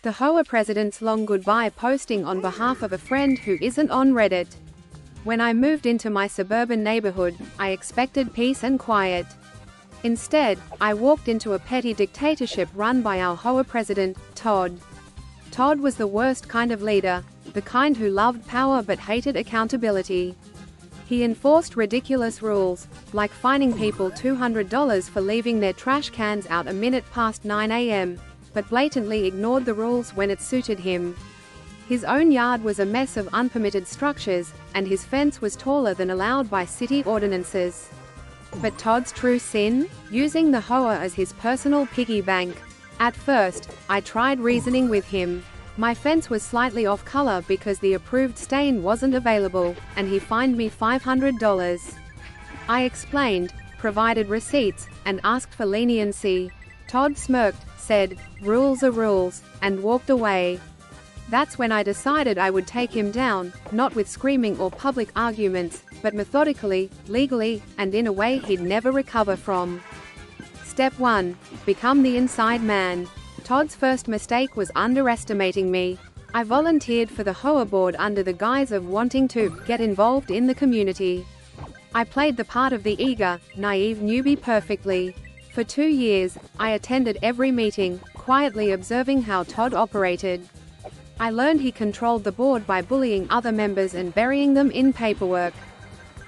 The HOA president's long goodbye posting on behalf of a friend who isn't on Reddit. When I moved into my suburban neighborhood, I expected peace and quiet. Instead, I walked into a petty dictatorship run by our HOA president, Todd. Todd was the worst kind of leader, the kind who loved power but hated accountability. He enforced ridiculous rules, like fining people $200 for leaving their trash cans out a minute past 9 a.m., but blatantly ignored the rules when it suited him. His own yard was a mess of unpermitted structures, and his fence was taller than allowed by city ordinances. But Todd's true sin? Using the HOA as his personal piggy bank. At first, I tried reasoning with him. My fence was slightly off color because the approved stain wasn't available, and he fined me $500. I explained, provided receipts, and asked for leniency. Todd smirked, said, "Rules are rules," and walked away. That's when I decided I would take him down, not with screaming or public arguments, but methodically, legally, and in a way he'd never recover from. Step 1. Become the inside man. Todd's first mistake was underestimating me. I volunteered for the HOA board under the guise of wanting to get involved in the community. I played the part of the eager, naive newbie perfectly. For 2 years, I attended every meeting, quietly observing how Todd operated. I learned he controlled the board by bullying other members and burying them in paperwork.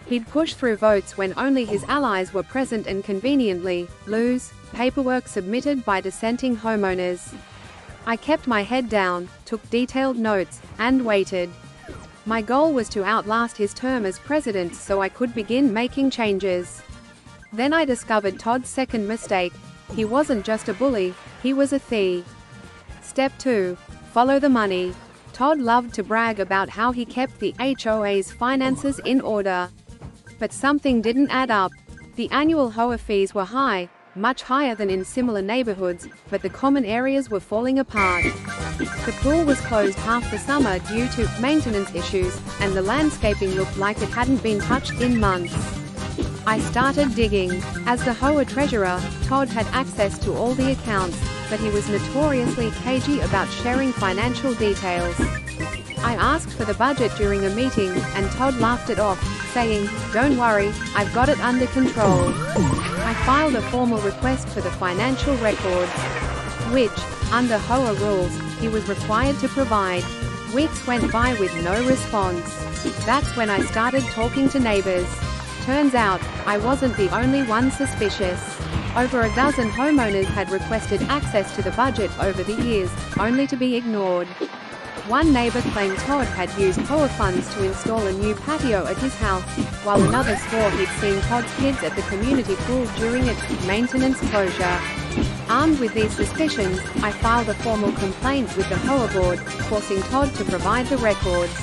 He'd push through votes when only his allies were present and conveniently lose paperwork submitted by dissenting homeowners. I kept my head down, took detailed notes, and waited. My goal was to outlast his term as president so I could begin making changes. Then I discovered Todd's second mistake. He wasn't just a bully, he was a thief. Step 2. Follow the money. Todd loved to brag about how he kept the HOA's finances in order. But something didn't add up. The annual HOA fees were high, much higher than in similar neighborhoods, but the common areas were falling apart. The pool was closed half the summer due to maintenance issues, and the landscaping looked like it hadn't been touched in months. I started digging. As the HOA treasurer, Todd had access to all the accounts, but he was notoriously cagey about sharing financial details. I asked for the budget during a meeting, and Todd laughed it off, saying, "Don't worry, I've got it under control." I filed a formal request for the financial records, which, under HOA rules, he was required to provide. Weeks went by with no response. That's when I started talking to neighbors. Turns out, I wasn't the only one suspicious. Over a dozen homeowners had requested access to the budget over the years, only to be ignored. One neighbor claimed Todd had used HOA funds to install a new patio at his house, while another swore he'd seen Todd's kids at the community pool during its maintenance closure. Armed with these suspicions, I filed a formal complaint with the HOA board, forcing Todd to provide the records.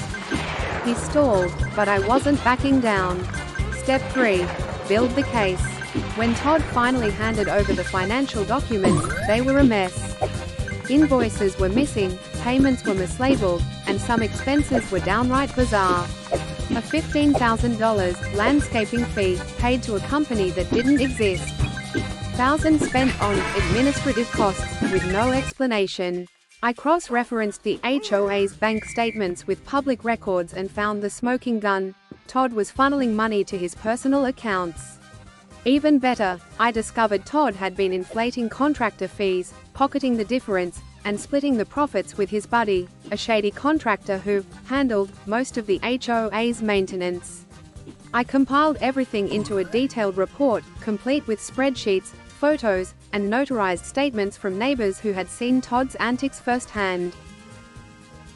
He stalled, but I wasn't backing down. Step 3. Build the case. When Todd finally handed over the financial documents, they were a mess. Invoices were missing, payments were mislabeled, and some expenses were downright bizarre. A $15,000 landscaping fee, paid to a company that didn't exist. Thousands spent on administrative costs, with no explanation. I cross-referenced the HOA's bank statements with public records and found the smoking gun. Todd was funneling money to his personal accounts. Even better, I discovered Todd had been inflating contractor fees, pocketing the difference, and splitting the profits with his buddy, a shady contractor who handled most of the HOA's maintenance. I compiled everything into a detailed report, complete with spreadsheets, photos, and notarized statements from neighbors who had seen Todd's antics firsthand.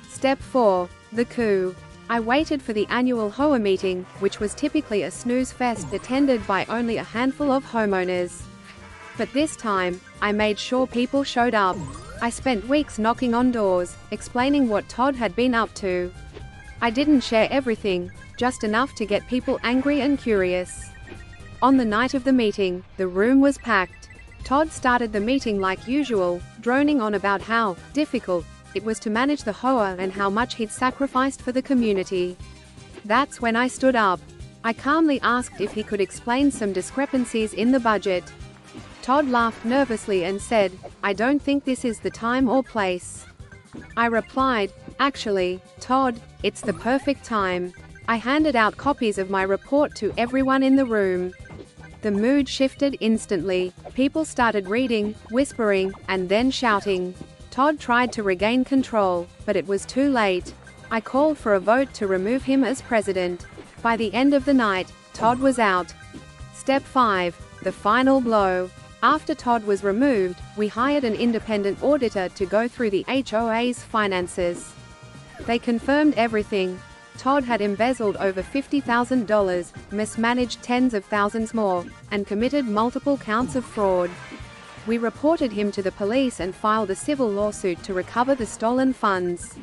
Step 4. The coup. I waited for the annual HOA meeting, which was typically a snooze fest attended by only a handful of homeowners. But this time, I made sure people showed up. I spent weeks knocking on doors, explaining what Todd had been up to. I didn't share everything, just enough to get people angry and curious. On the night of the meeting, the room was packed. Todd started the meeting like usual, droning on about how difficult it was to manage the HOA and how much he'd sacrificed for the community. That's when I stood up. I calmly asked if he could explain some discrepancies in the budget. Todd laughed nervously and said, "I don't think this is the time or place." I replied, "Actually, Todd, it's the perfect time." I handed out copies of my report to everyone in the room. The mood shifted instantly. People started reading, whispering, and then shouting. Todd tried to regain control, but it was too late. I called for a vote to remove him as president. By the end of the night, Todd was out. Step 5. The final blow. After Todd was removed, we hired an independent auditor to go through the HOA's finances. They confirmed everything. Todd had embezzled over $50,000, mismanaged tens of thousands more, and committed multiple counts of fraud. We reported him to the police and filed a civil lawsuit to recover the stolen funds.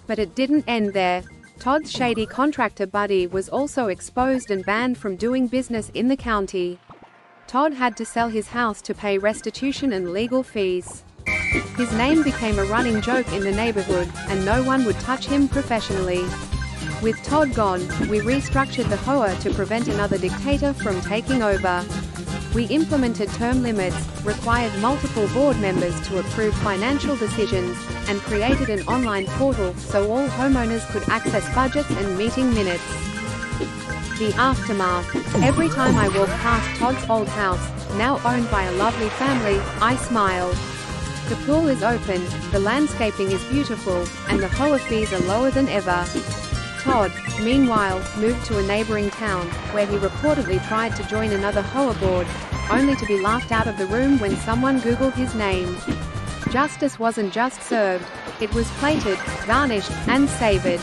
But it didn't end there. Todd's shady contractor buddy was also exposed and banned from doing business in the county. Todd had to sell his house to pay restitution and legal fees. His name became a running joke in the neighborhood, and no one would touch him professionally. With Todd gone, we restructured the HOA to prevent another dictator from taking over. We implemented term limits, required multiple board members to approve financial decisions, and created an online portal so all homeowners could access budgets and meeting minutes. The aftermath. Every time I walk past Todd's old house, now owned by a lovely family, I smile. The pool is open, the landscaping is beautiful, and the HOA fees are lower than ever. Todd, meanwhile, moved to a neighboring town, where he reportedly tried to join another HOA board, only to be laughed out of the room when someone Googled his name. Justice wasn't just served, it was plated, garnished, and savored.